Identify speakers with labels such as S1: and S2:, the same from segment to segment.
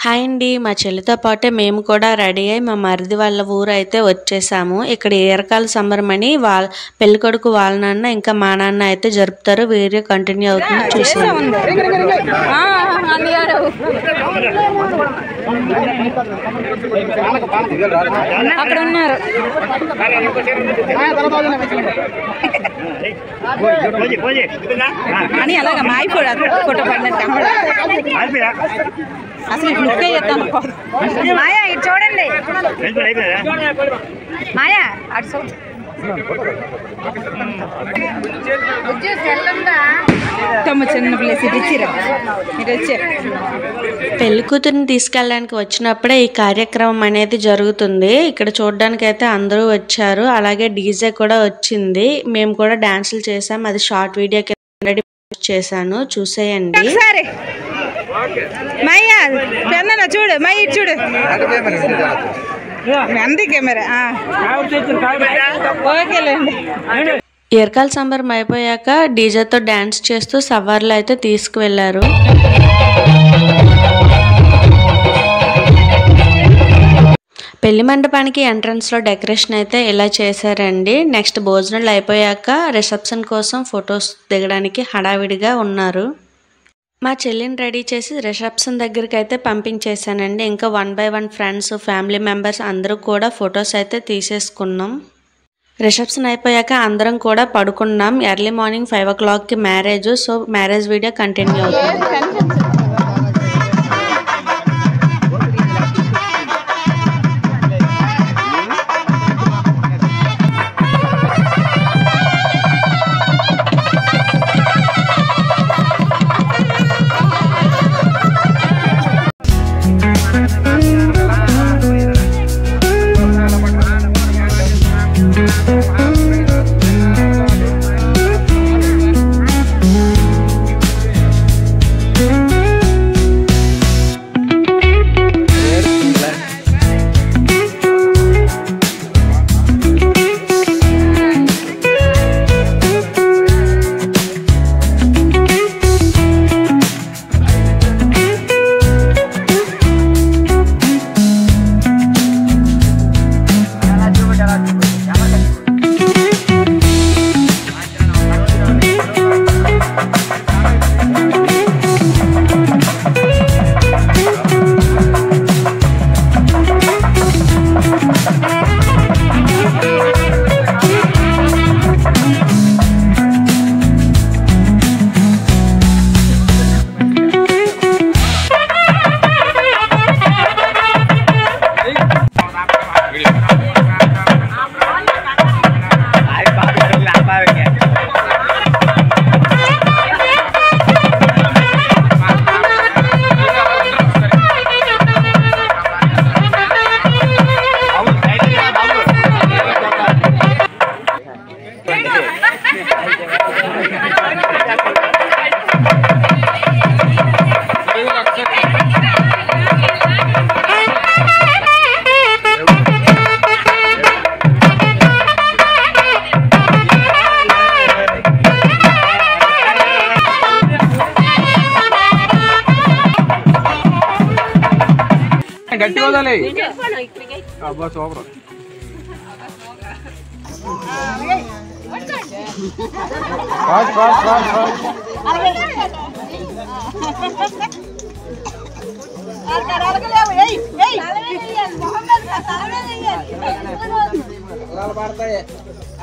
S1: Hi అండి, మా చెల్లితో పాటే మేము కూడా రెడీ అయ్యి మా మరిది వాళ్ళ ఊరు అయితే వచ్చేసాము. ఇక్కడ ఏరకాల సంబరం అని పెళ్ళికొడుకు వాళ్ళ నాన్న ఇంకా మా నాన్న అయితే జరుపుతారు. వీడియో కంటిన్యూ అవుతుంది, చూసేయండి.
S2: అక్కడ ఉన్నారు. అని అలాగా మాయిపోడు ఫోటో పడినట్టు అసలు లుక్కే చేద్దాం. మాయా ఇటు చూడండి, మాయా అటు చూడండి. చిన్న ప్లేస్ ఇది ఇచ్చిరా, మీరు వచ్చారు.
S1: పెళ్లి కూతురిని తీసుకెళ్ళడానికి వచ్చినప్పుడే ఈ కార్యక్రమం అనేది జరుగుతుంది. ఇక్కడ చూడడానికి అయితే అందరూ వచ్చారు, అలాగే డీజే కూడా వచ్చింది. మేము కూడా డాన్సులు చేసాం, అది షార్ట్ వీడియో రెడీ చేశాను, చూసేయండి.
S2: మయ్యా పెన్న చూడు, మయ్య చూడు, అంది కెమెరా. ఓకేలేండి.
S1: ఏరకాల సంబరం అయిపోయాక డీజేతో డాన్స్ చేస్తూ సవార్లు అయితే తీసుకువెళ్లారు. పెళ్లి మండపానికి ఎంట్రన్స్ లో డెకరేషన్ అయితే ఇలా చేశారండి. నెక్స్ట్ భోజనాలు అయిపోయాక రిసెప్షన్ కోసం ఫొటోస్ దిగడానికి హడావిడిగా ఉన్నారు. మా చెల్లిని రెడీ చేసి రిసెప్షన్ దగ్గరికి అయితే పంపించేశానండి. ఇంకా 1 by 1 ఫ్రెండ్స్, ఫ్యామిలీ మెంబర్స్ అందరూ కూడా ఫొటోస్ అయితే తీసేసుకున్నాం. రిసెప్షన్ అయిపోయాక అందరం కూడా పడుకున్నాం. ఎర్లీ మార్నింగ్ 5 o'clockకి marriage. So marriage video continue అవుతుంది.
S3: గట్టి వదలే అబ్బా సూపర్.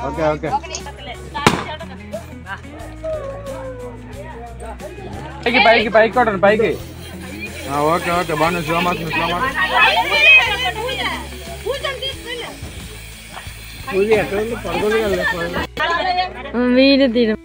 S3: ఓకే ఓకే పైకి పైకి కొట్టండి పైకి. ఓకే ఓకే బాగుంది. స్లోమాస్
S2: వీడియో తీయడం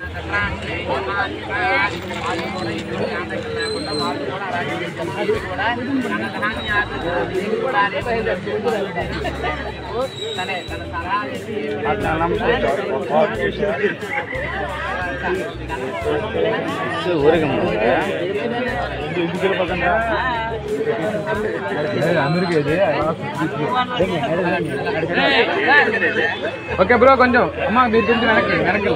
S3: ఓకే బ్రో కొంచెం అమ్మా మీరు కొంచెం వెనక్కి వెనక్కి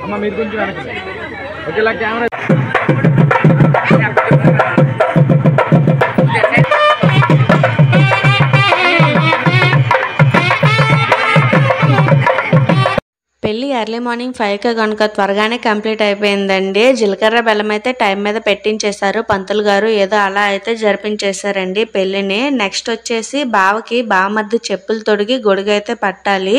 S3: అమ్మ మీరు కొంచెం వెనక ఓకేలా కెమెరా
S1: పెళ్ళి ఎర్లీ మార్నింగ్ 5కి కనుక త్వరగానే కంప్లీట్ అయిపోయిందండి. జీలకర్ర బెల్లం అయితే టైం మీద పెట్టించేశారు పంతులు గారు. ఏదో అలా అయితే జరిపించేశారండి పెళ్ళిని. నెక్స్ట్ వచ్చేసి బావకి బావమర్ది చెప్పులు తొడిగి గొడుగు అయితే పట్టాలి.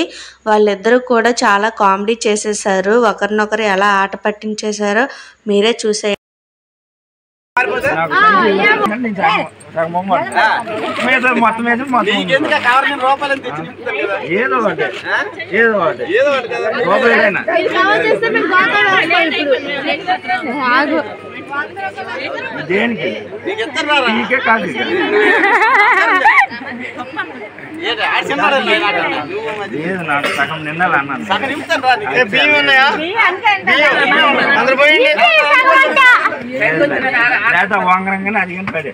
S1: వాళ్ళిద్దరూ కూడా చాలా కామెడీ చేసేసారు. ఒకరినొకరు ఎలా ఆట పట్టించేశారో మీరే చూసే.
S4: దేనికి కాదు నాకు సగం నిన్నాలి అన్నాను లేదా వాంగరంగానే అది కానీ పడే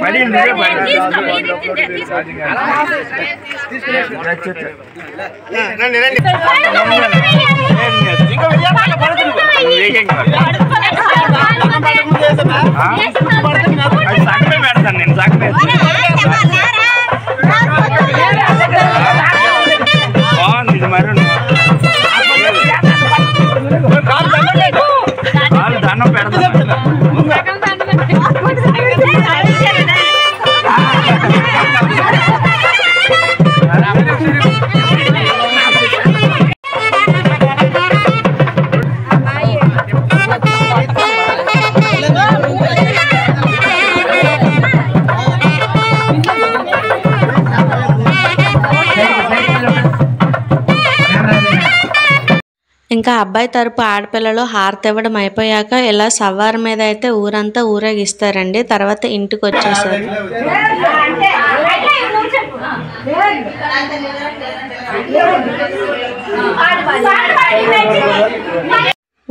S4: పడి సగమే పెడతాను నేను సగమే బాగుంది ఇది మరి వాళ్ళు దండం పెడతాను
S1: ఇంకా అబ్బాయి తరపు ఆడపిల్లలు హారతి ఇవ్వడం అయిపోయాక ఇలా సవారి మీద అయితే ఊరంతా ఊరేగిస్తారండి. తర్వాత ఇంటికి వచ్చేసారు.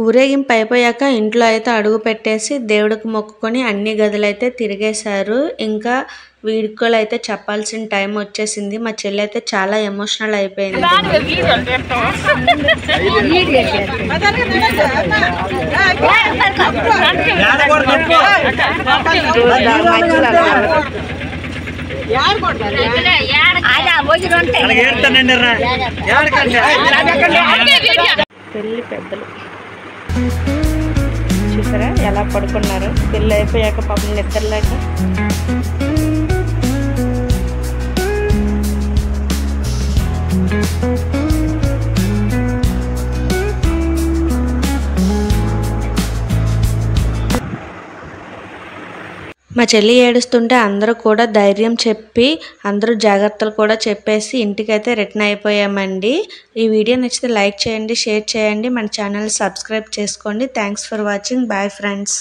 S1: ఊరేగింపు అయిపోయాక ఇంట్లో అయితే అడుగు పెట్టేసి దేవుడికి మొక్కుకొని అన్ని గదులైతే తిరిగేశారు. ఇంకా వీడికోలు అయితే చెప్పాల్సిన టైం వచ్చేసింది. మా చెల్లి అయితే చాలా ఎమోషనల్ అయిపోయింది. పెళ్ళి పెద్దలు చూసారా ఎలా పడుకున్నారు. పెళ్ళి అయిపోయాక పాపం నిద్రలేక. మా చెల్లి ఏడుస్తుంటే అందరూ కూడా ధైర్యం చెప్పి అందరూ జాగ్రత్తలు కూడా చెప్పేసి ఇంటికైతే రిటర్న్ అయిపోయామండి. ఈ వీడియో నచ్చితే లైక్ చేయండి, షేర్ చేయండి, మన ఛానల్ సబ్స్క్రైబ్ చేసుకోండి. Thanks for watching. Bye friends.